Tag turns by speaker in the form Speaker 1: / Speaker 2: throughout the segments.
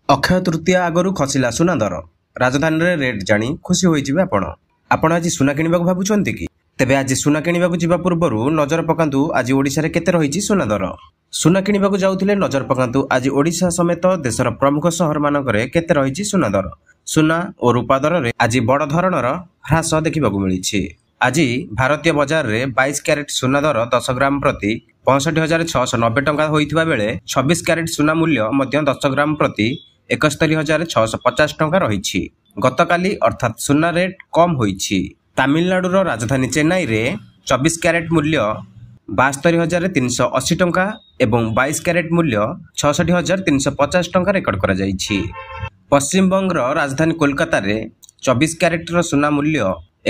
Speaker 1: ଅକ୍ଷୟ ତୃତୀୟା ଆଗରୁ ଖସିଲା ସୁନା ଦର। ରାଜଧାନୀରେ ରେଟ୍ ଜାଣି ଖୁସି ହୋଇଯିବେ ଆପଣ ଆଜି ସୁନା କିଣିବାକୁ ଭାବୁଛନ୍ତି କି? ତେବେ ଆଜି ସୁନା କିଣିବାକୁ ଯିବା ପୂର୍ବରୁ ନଜର ପକାନ୍ତୁ ଆଜି ଓଡ଼ିଶାରେ କେତେ ରହିଛି ସୁନା ଦର। ସୁନା କିଣିବାକୁ ଯାଉଥିଲେ ନଜର ପକାନ୍ତୁ ଆଜି ଓଡ଼ିଶା ସମେତ ଦେଶର ପ୍ରମୁଖ ସହରମାନଙ୍କରେ କେତେ ରହିଛି ସୁନା ଦର। ସୁନା ଓ ରୂପା ଦରରେ ଆଜି ବଡ଼ ଧରଣର ହ୍ରାସ ଦେଖିବାକୁ ମିଳିଛି। ଆଜି ଭାରତୀୟ ବଜାରରେ 22 କ୍ୟାରେଟ୍ ସୁନା ଦର 10 ଗ୍ରାମ ପ୍ରତି 65,690 ଟଙ୍କା ହୋଇଥିବା ବେଳେ 26 କ୍ୟାରେଟ୍ ସୁନା ମୂଲ୍ୟ ମଧ୍ୟ 10 ଗ୍ରାମ ପ୍ରତି 71,650 ଟଙ୍କା ରହିଛି। ଗତକାଲି ଅର୍ଥାତ୍ ସୁନା ରେଟ୍ କମ୍ ହୋଇଛି। ତାମିଲନାଡୁର ରାଜଧାନୀ ଚେନ୍ନାଇରେ 24 କ୍ୟାରେଟ୍ ମୂଲ୍ୟ 72,380 ଟଙ୍କା ଏବଂ 22 କ୍ୟାରେଟ୍ ମୂଲ୍ୟ 66,350 ଟଙ୍କା ରେକର୍ଡ କରାଯାଇଛି। ପଶ୍ଚିମବଙ୍ଗର ରାଜଧାନୀ କୋଲକାତାରେ 24 କ୍ୟାରେଟ୍ର ସୁନା ମୂଲ୍ୟ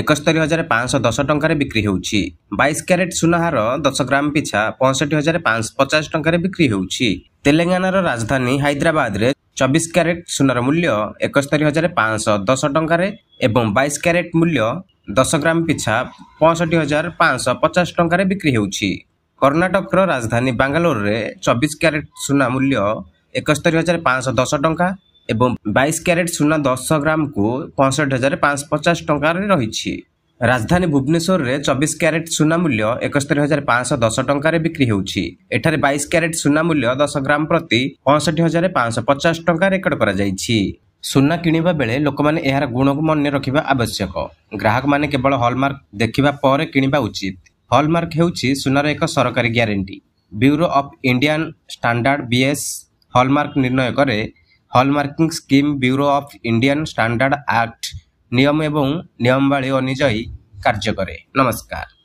Speaker 1: 71,510 ଟଙ୍କାରେ ବିକ୍ରି ହେଉଛି। 22 କ୍ୟାରେଟ୍ ସୁନା ହାର 10 ଗ୍ରାମ ପିଛା 65,550 ଟଙ୍କାରେ ବିକ୍ରି ହେଉଛି। ତେଲେଙ୍ଗାନାର ରାଜଧାନୀ ହାଇଦ୍ରାବାଦରେ 24 କ୍ୟାରେଟ୍ ସୁନାର ମୂଲ୍ୟ 71,510 ଟଙ୍କାରେ ଏବଂ 22 କ୍ୟାରେଟ୍ ମୂଲ୍ୟ 10 ଗ୍ରାମ ପିଛା 65,550 ଟଙ୍କାରେ ବିକ୍ରି ହେଉଛି। କର୍ଣ୍ଣାଟକର ରାଜଧାନୀ ବାଙ୍ଗାଲୋରରେ 24 କ୍ୟାରେଟ୍ ସୁନା ମୂଲ୍ୟ 71,510 ଟଙ୍କା ଏବଂ 22 କ୍ୟାରେଟ୍ ସୁନା 10 ଗ୍ରାମକୁ 65,550 ଟଙ୍କାରେ ରହିଛି। ରାଜଧାନୀ ଭୁବନେଶ୍ୱରରେ 24 କ୍ୟାରେଟ୍ ସୁନା ମୂଲ୍ୟ 71,510 ଟଙ୍କାରେ ବିକ୍ରି ହେଉଛି। ଏଠାରେ 22 କ୍ୟାରେଟ୍ ସୁନା ମୂଲ୍ୟ 10 ଗ୍ରାମ ପ୍ରତି 65,550 ଟଙ୍କା ରେକର୍ଡ କରାଯାଇଛି। ସୁନା କିଣିବା ବେଳେ ଲୋକମାନେ ଏହାର ଗୁଣକୁ ମନେ ରଖିବା ଆବଶ୍ୟକ। ଗ୍ରାହକମାନେ କେବଳ ହଲମାର୍କ ଦେଖିବା ପରେ କିଣିବା ଉଚିତ। ହଲମାର୍କ ହେଉଛି ସୁନାର ଏକ ସରକାରୀ guarantee. Bureau of Indian standard (BIS) hallmark ନିର୍ଣ୍ଣୟ କରେ। Hallmarking scheme bureau of Indian standard act ନିୟମ ଏବଂ ନିୟମାବଳୀ ଅନୁଯାୟୀ କାର୍ଯ୍ୟ କରେ। ନମସ୍କାର।